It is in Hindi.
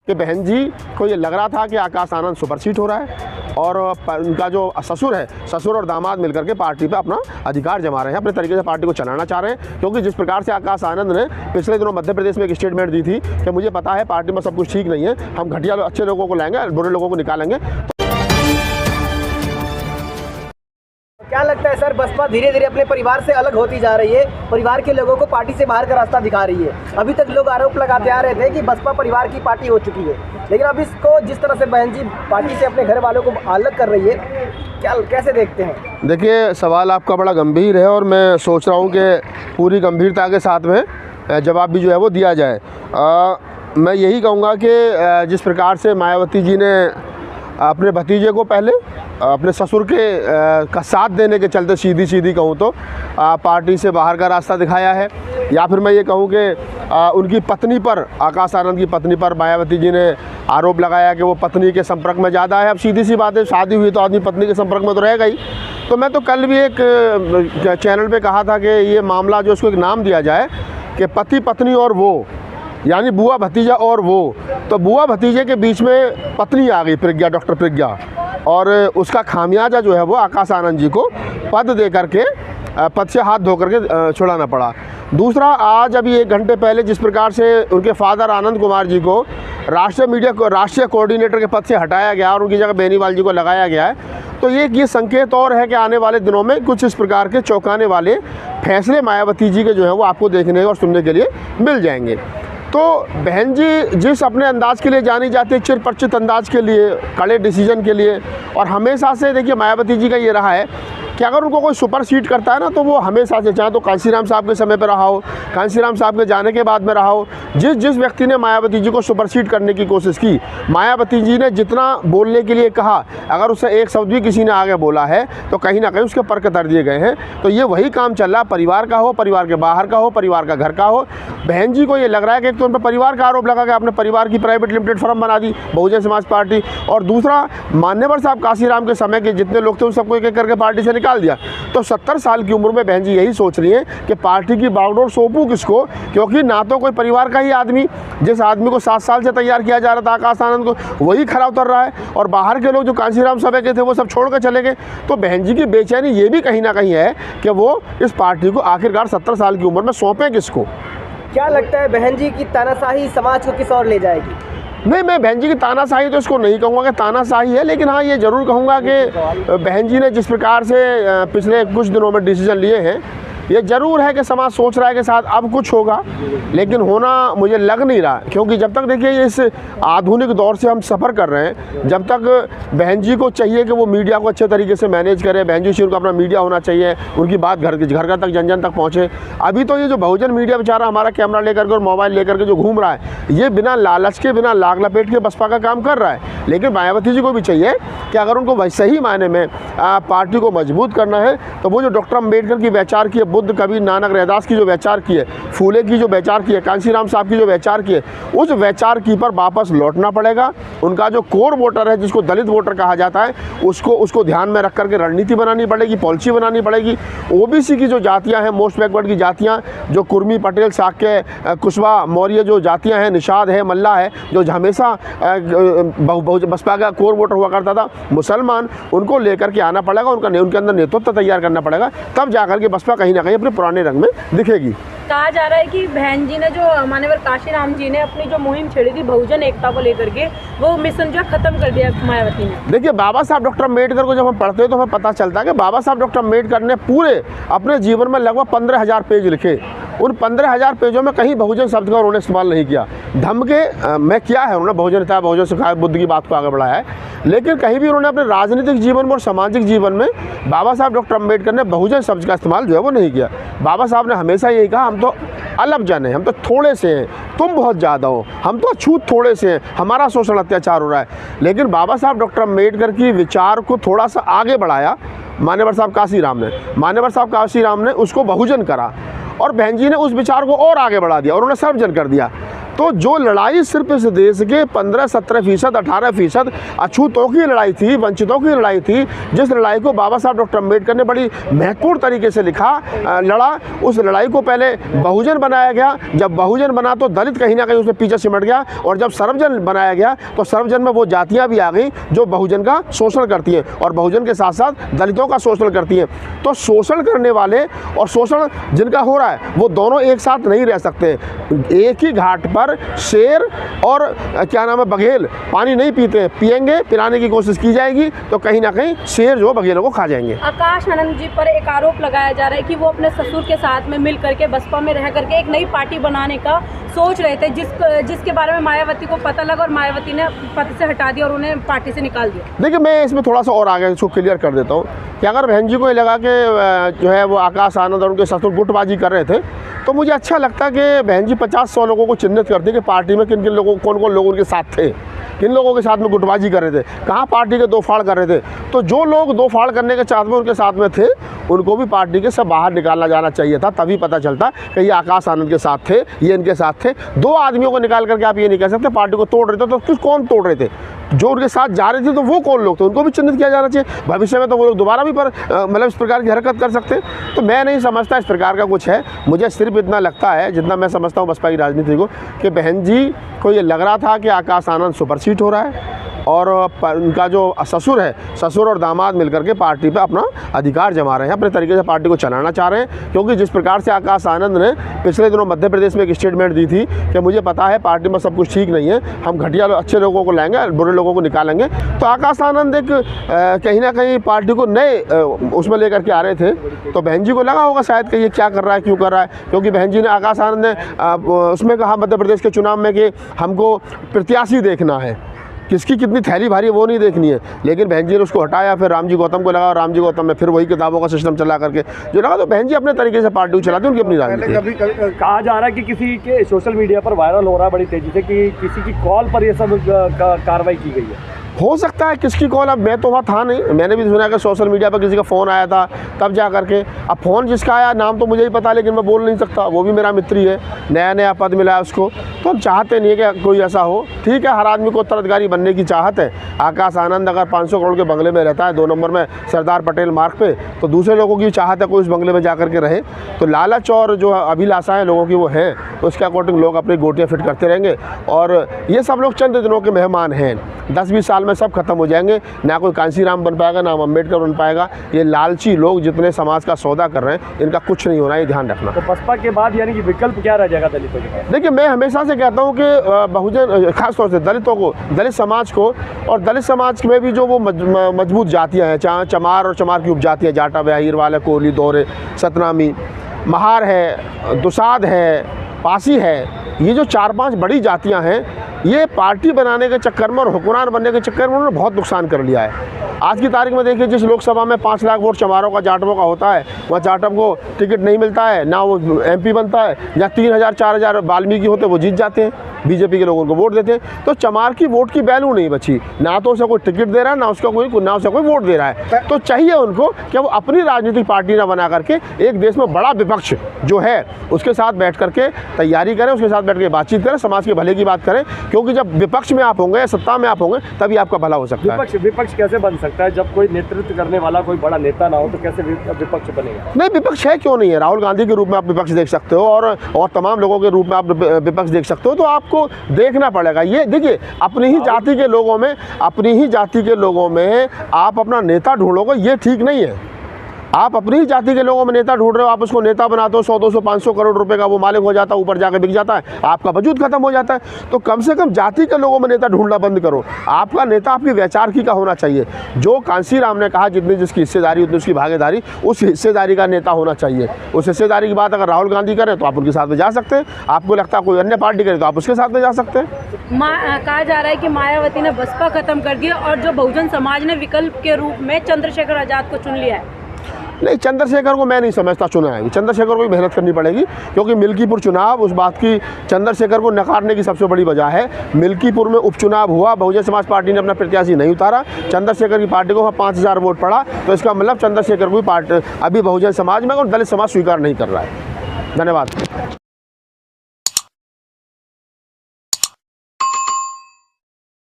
कि बहन जी को ये लग रहा था कि आकाश आनंद सुपरसीट हो रहा है और उनका जो ससुर है, ससुर और दामाद मिलकर के पार्टी पे अपना अधिकार जमा रहे हैं, अपने तरीके से पार्टी को चलाना चाह रहे हैं। क्योंकि जिस प्रकार से आकाश आनंद ने पिछले दिनों मध्य प्रदेश में एक स्टेटमेंट दी थी कि मुझे पता है पार्टी में सब कुछ ठीक नहीं है, हम घटिया अच्छे लोगों को लाएंगे, बुरे लोगों को निकालेंगे। क्या लगता है सर, बसपा धीरे धीरे अपने परिवार से अलग होती जा रही है, परिवार के लोगों को पार्टी से बाहर का रास्ता दिखा रही है। अभी तक लोग आरोप लगाते आ रहे थे कि बसपा परिवार की पार्टी हो चुकी है, लेकिन अब इसको जिस तरह से बहन जी पार्टी से अपने घर वालों को अलग कर रही है, कैसे देखते हैं? देखिए, सवाल आपका बड़ा गंभीर है और मैं सोच रहा हूँ कि पूरी गंभीरता के साथ में जवाब भी जो है वो दिया जाए। मैं यही कहूँगा कि जिस प्रकार से मायावती जी ने अपने भतीजे को पहले अपने ससुर के का साथ देने के चलते सीधी कहूँ तो पार्टी से बाहर का रास्ता दिखाया है, या फिर मैं ये कहूँ कि उनकी पत्नी पर, आकाश आनंद की पत्नी पर मायावती जी ने आरोप लगाया कि वो पत्नी के संपर्क में ज़्यादा है। अब सीधी सी बात है, शादी हुई तो आदमी पत्नी के संपर्क में तो रहेगा ही। तो मैं तो कल भी एक चैनल पे कहा था कि ये मामला जो उसको एक नाम दिया जाए कि पति पत्नी और वो, यानी बुआ भतीजा और वो। तो बुआ भतीजे के बीच में पत्नी आ गई, प्रज्ञा, डॉक्टर प्रज्ञा, और उसका खामियाजा जो है वो आकाश आनंद जी को पद दे करके, पद से हाथ धो करके छुड़ाना पड़ा। दूसरा, आज अभी 1 घंटे पहले जिस प्रकार से उनके फादर आनंद कुमार जी को राष्ट्रीय कोऑर्डिनेटर के पद से हटाया गया और उनकी जगह बेनीवाल जी को लगाया गया है, तो ये संकेत और है कि आने वाले दिनों में कुछ इस प्रकार के चौंकाने वाले फैसले मायावती जी के जो है वो आपको देखने और सुनने के लिए मिल जाएंगे। तो बहन जी जिस अपने अंदाज़ के लिए जानी जाती है, चिरपरिचित अंदाज के लिए, कड़े डिसीजन के लिए, और हमेशा से देखिए मायावती जी का ये रहा है कि अगर उनको कोई सुपरसीड करता है ना, तो वो हमेशा से, चाहे तो कांशीराम साहब के समय पर रहा हो, कांशीराम साहब के जाने के बाद में रहा हो, जिस व्यक्ति ने मायावती जी को सुपरसीड करने की कोशिश की, मायावती जी ने जितना बोलने के लिए कहा, अगर उससे एक शब्द भी किसी ने आगे बोला है तो कहीं ना कहीं उसके पर कर दिए गए हैं। तो ये वही काम चल रहा है, परिवार का हो, परिवार के बाहर का हो, परिवार का घर का हो। बहन जी को ये लग रहा है कि एक तो उन पर परिवार का आरोप लगा कि आपने परिवार की प्राइवेट लिमिटेड फर्म बना दी बहुजन समाज पार्टी, और दूसरा, मान्यवर साहब कांशीराम के समय के जितने लोग थे उन सबको एक एक करके पार्टी से निकाल दिया। तो 70 साल की उम्र में बहन जी यही सोच रही है कि पार्टी की बागडोर सौंपूं किसको, क्योंकि ना तो कोई परिवार का ही आदमी, जिस आदमी को 7 साल से तैयार किया जा रहा था आकाश आनंद को, वही खरा उतर रहा है, और बाहर के लोग जो कांशीराम सभा के थे वो सब छोड़ कर चले गए। तो बहन जी की बेचैनी ये भी कहीं ना कहीं है कि वो इस पार्टी को आखिरकार 70 साल की उम्र में सौंपें किसको। क्या लगता है बहन जी की तानाशाही समाज को किस ओर ले जाएगी? नहीं, मैं बहन जी की तानाशाही तो इसको नहीं कहूँगा कि तानाशाही है, लेकिन हाँ ये ज़रूर कहूँगा कि बहन जी ने जिस प्रकार से पिछले कुछ दिनों में डिसीजन लिए हैं, ये ज़रूर है कि समाज सोच रहा है कि शायद अब कुछ होगा, लेकिन होना मुझे लग नहीं रहा। क्योंकि जब तक देखिए इस आधुनिक दौर से हम सफ़र कर रहे हैं, जब तक बहन जी को चाहिए कि वो मीडिया को अच्छे तरीके से मैनेज करें, बहन जी से उनका अपना मीडिया होना चाहिए, उनकी बात घर घर तक, जन जन तक पहुँचे। अभी तो ये जो बहुजन मीडिया बेचारा हमारा कैमरा लेकर के और मोबाइल लेकर के जो घूम रहा है, ये बिना लालच के, बिना लाग लपेट के बसपा का काम कर रहा है। लेकिन मायावती जी को भी चाहिए कि अगर उनको वैसे ही मायने में पार्टी को मजबूत करना है, तो वो जो डॉक्टर अम्बेडकर की वैचार की, बुद्ध, कबीर, नानक, रैदास की जो वैचार की है, फूले की जो वैचार की है, कांशीराम साहब की जो वैचार की है, उस वैचार की पर वापस लौटना पड़ेगा। उनका जो कोर वोटर है, जिसको दलित वोटर कहा जाता है, उसको ध्यान में रख करके रणनीति बनानी पड़ेगी, पॉलिसी बनानी पड़ेगी। ओबीसी की जो जातियां हैं, मोस्ट बैकवर्ड की जातियां, जो कुर्मी, पटेल, शाक्य, कुशवाहा, मौर्य जो जातियां हैं, निषाद है, मल्ला है, जो हमेशा बसपा का कोर वोटर हुआ करता था, मुसलमान, उनको लेकर के आना पड़ेगा, उनके अंदर नेतृत्व तैयार करना पड़ेगा, तब जाकर के बसपा कहीं ना कहीं अपने पुराने रंग में दिखेगी। कहा जा रहा है कि बहन जी ने, जो मान्यवर कांशीराम जी ने अपनी जो मुहिम छेड़ी थी बहुजन एकता को लेकर के, वो मिशन जो खत्म कर दिया मायावती ने। देखिए, बाबा साहब डॉक्टर अम्बेडकर को जब हम पढ़ते हैं तो हमें पता चलता है कि बाबा साहब डॉक्टर अम्बेडकर ने पूरे अपने जीवन में लगभग 15,000 पेज लिखे। उन 15,000 पेजों में कहीं बहुजन शब्द का उन्होंने इस्तेमाल नहीं किया। धम्म के में क्या है, उन्होंने बहुजन हिताय, बहुजन सुखाय, बुद्ध की बात को आगे बढ़ाया है, लेकिन कहीं भी उन्होंने अपने राजनीतिक जीवन में और सामाजिक जीवन में बाबा साहब डॉक्टर अम्बेडकर ने बहुजन शब्द का इस्तेमाल जो है वो नहीं किया। बाबा साहब ने हमेशा यही कहा, हम तो अलग जन हैं, हम तो थोड़े से हैं, तुम बहुत ज़्यादा हो, हम तो अछूत थोड़े से हैं, हमारा शोषण अत्याचार हो रहा है। लेकिन बाबा साहब डॉक्टर अम्बेडकर की विचार को थोड़ा सा आगे बढ़ाया मान्यवर साहब काशीराम ने उसको बहुजन करा, और बहन जी ने उस विचार को और आगे बढ़ा दिया और उन्हें सर्वजन कर दिया। तो जो लड़ाई सिर्फ इस देश के 15-17%, 18% अछूतों की लड़ाई थी, वंचितों की लड़ाई थी, जिस लड़ाई को बाबा साहब डॉक्टर अम्बेडकर ने बड़ी महत्वपूर्ण तरीके से लड़ा, उस लड़ाई को पहले बहुजन बनाया गया। जब बहुजन बना तो दलित कहीं ना कहीं उसमें पीछे सिमट गया, और जब सर्वजन बनाया गया तो सर्वजन में वो जातियाँ भी आ गई जो बहुजन का शोषण करती हैं और बहुजन के साथ साथ दलितों का शोषण करती हैं। तो शोषण करने वाले और शोषण जिनका हो रहा है वो दोनों एक साथ नहीं रह सकते। एक ही घाट पर शेर और क्या नाम है बघेल पानी नहीं पीते, पिएंगे, पिलाने की कोशिश की जाएगी तो कहीं ना कहीं शेर जो बघेलों को खा जाएंगे। आकाश आनंद जी पर एक आरोप लगाया जा रहा है कि वो अपने ससुर के साथ में मिल करके बसपा में रह करके एक नई पार्टी बनाने का सोच रहे थे, जिसके बारे में मायावती को पता लगा और मायावती ने पद से हटा दिया और उन्हें पार्टी से निकाल दिया। देखिए, मैं इसमें थोड़ा सा और आगे इसको क्लियर कर देता हूँ कि अगर बहन जी को ये लगा कि जो है वो आकाश आनंद और उनके ससुर गुटबाजी कर रहे थे, तो मुझे अच्छा लगता कि बहन जी 50-100 लोगों को चिन्हित करती कि पार्टी में किन किन लोगों, कौन कौन लोग उनके साथ थे, किन लोगों के साथ में गुटबाजी कर रहे थे, कहाँ पार्टी के दो फाड़ कर रहे थे। तो जो लोग दो फाड़ करने के साथ में उनके साथ में थे, उनको भी पार्टी के सब बाहर निकालना जाना चाहिए था। तभी पता चलता कि ये आकाश आनंद के साथ थे, ये इनके साथ थे। दो आदमियों को निकाल करके आप ये नहीं कह सकते पार्टी को तोड़ रहे थे। तो किस कौन तोड़ रहे थे? जो उनके साथ जा रहे थे तो वो कौन लोग थे, उनको भी चिन्हित किया जाना चाहिए। भविष्य में तो वो लोग दोबारा भी मतलब इस प्रकार की हरकत कर सकते। तो मैं नहीं समझता इस प्रकार का कुछ है। मुझे सिर्फ इतना लगता है, जितना मैं समझता हूँ बसपा की राजनीति को, कि बहन जी को ये लग रहा था कि आकाश आनंद सुपरसीट हो रहा है और उनका जो ससुर है, ससुर और दामाद मिलकर के पार्टी पे अपना अधिकार जमा रहे हैं, अपने तरीके से पार्टी को चलाना चाह रहे हैं। क्योंकि जिस प्रकार से आकाश आनंद ने पिछले दिनों मध्य प्रदेश में एक स्टेटमेंट दी थी कि मुझे पता है पार्टी में सब कुछ ठीक नहीं है, हम घटिया अच्छे लोगों को लाएंगे, बुरे लोगों को निकालेंगे। तो आकाश आनंद एक कहीं ना कहीं पार्टी को नए उसमें लेकर के आ रहे थे। तो बहन जी को लगा होगा शायद कि ये क्या कर रहा है, क्यों कर रहा है। क्योंकि बहन जी ने, आकाश आनंद ने उसमें कहा मध्य प्रदेश के चुनाव में कि हमको प्रत्याशी देखना है, किसकी कितनी थैली भारी है वो नहीं देखनी है। लेकिन बहन जी ने उसको हटाया, फिर रामजी गौतम को लगा और रामजी गौतम ने फिर वही किताबों का सिस्टम चला करके जो लगा। तो बहन जी अपने तरीके से पार्टी को चलाती, उनकी अपनी राजनीति। कभी कहा जा रहा है कि किसी के सोशल मीडिया पर वायरल हो रहा है बड़ी तेजी से कि किसी की कॉल पर ये सब कार्रवाई की गई है। हो सकता है किसकी कॉल, अब मैं तो वहाँ था नहीं, मैंने भी सुना कि सोशल मीडिया पर किसी का फ़ोन आया था तब जा करके। अब फ़ोन जिसका आया नाम तो मुझे ही पता, लेकिन मैं बोल नहीं सकता, वो भी मेरा मित्र ही है, नया नया पद मिला है उसको। तो हम चाहते नहीं है कि कोई ऐसा हो। ठीक है, हर आदमी को उत्तराधिकारी बनने की चाहत है। आकाश आनंद अगर 500 करोड़ के बंगले में रहता है 2 नंबर में सरदार पटेल मार्ग पे, तो दूसरे लोगों की चाहत है कोई उस बंगले में जा करके रहे। तो लालच और जो अभिलाषाएँ लोगों की वो हैं, तो उसके अकॉर्डिंग लोग अपनी गोटियाँ फिट करते रहेंगे। और ये सब लोग चंद दिनों के मेहमान हैं, 10-20 साल में सब खत्म हो जाएंगे। ना कोई कांसीराम बन पाएगा, ना अम्बेडकर बन पाएगा। ये लालची लोग जितने समाज का सौदा कर रहे हैं, इनका कुछ नहीं होना, ये ध्यान रखना। तो बसपा के बाद यानी कि विकल्प क्या रह जाएगा दलितों के पास? देखिए, मैं हमेशा से कहता हूँ कि बहुजन, खासतौर से दलितों को, दलित समाज को, और दलित समाज में भी जो वो मजबूत जातियाँ हैं, चाहे चमार और चमार की उपजातियाँ, जाटा, ब्याहीर, कोली, दोहरे, सतनामी, महार है, दुसाध है, पासी है, ये जो 4-5 बड़ी जातियाँ हैं, ये पार्टी बनाने के चक्कर में और हुक्मरान बनने के चक्कर में उन्होंने बहुत नुकसान कर लिया है। आज की तारीख में देखिए, जिस लोकसभा में 5 लाख वोट चमारों का, जाटवों का होता है, वहाँ जाटव को टिकट नहीं मिलता है, ना वो MP बनता है। जहाँ 3000-4000 वाल्मीकि होते वो जीत जाते हैं, बीजेपी के लोग उनको वोट देते हैं। तो चमार की वोट की वैल्यू नहीं बची, ना तो उसे कोई टिकट दे रहा है, ना उसे कोई वोट दे रहा है। तो चाहिए उनको कि वो अपनी राजनीतिक पार्टी ना बना करके एक देश में बड़ा विपक्ष जो है उसके साथ बैठ करके तैयारी करें, उसके साथ बैठ के बातचीत करें, समाज के भले की बात करें। क्योंकि जब विपक्ष में आप होंगे, सत्ता में आप होंगे, तभी आपका भला हो सकता है। विपक्ष कैसे बन सकता है जब कोई नेतृत्व करने वाला कोई बड़ा नेता ना हो? तो कैसे विपक्ष बनेगा? नहीं, विपक्ष है क्यों नहीं है। राहुल गांधी के रूप में आप विपक्ष देख सकते हो, और तमाम लोगों के रूप में आप विपक्ष देख सकते हो। तो आपको देखना पड़ेगा। ये देखिए, अपनी ही जाति के लोगों में आप अपना नेता ढूंढोगे, ये ठीक नहीं है। आप अपनी ही जाति के लोगों में नेता ढूंढ रहे हो, आप उसको नेता बनाते हो, 100-200-500 करोड़ रुपए का वो मालिक हो जाता है, ऊपर जाकर बिक जाता है, आपका वजूद खत्म हो जाता है। तो कम से कम जाति के लोगों में नेता ढूंढना बंद करो। आपका नेता आपकी वैचारिकी का होना चाहिए। जो कांसीराम ने कहा, जितनी जिसकी हिस्सेदारी उतनी उसकी भागीदारी, उस हिस्सेदारी का नेता होना चाहिए। उस हिस्सेदारी की बात अगर राहुल गांधी करें तो आप उनके साथ में जा सकते हैं, आपको लगता है कोई अन्य पार्टी करे तो आप उसके साथ में जा सकते हैं। कहा जा रहा है कि मायावती ने बसपा खत्म कर दिया और जो बहुजन समाज ने विकल्प के रूप में चंद्रशेखर आजाद को चुन लिया है। नहीं, चंद्रशेखर को मैं नहीं समझता चुना है। चंद्रशेखर को भी मेहनत करनी पड़ेगी, क्योंकि मिल्कीपुर चुनाव उस बात की चंद्रशेखर को नकारने की सबसे बड़ी वजह है। मिल्कीपुर में उपचुनाव हुआ, बहुजन समाज पार्टी ने अपना प्रत्याशी नहीं उतारा, चंद्रशेखर की पार्टी को वहाँ 5000 वोट पड़ा। तो इसका मतलब चंद्रशेखर को पार्टी अभी बहुजन समाज में और दलित समाज स्वीकार नहीं कर रहा है। धन्यवाद।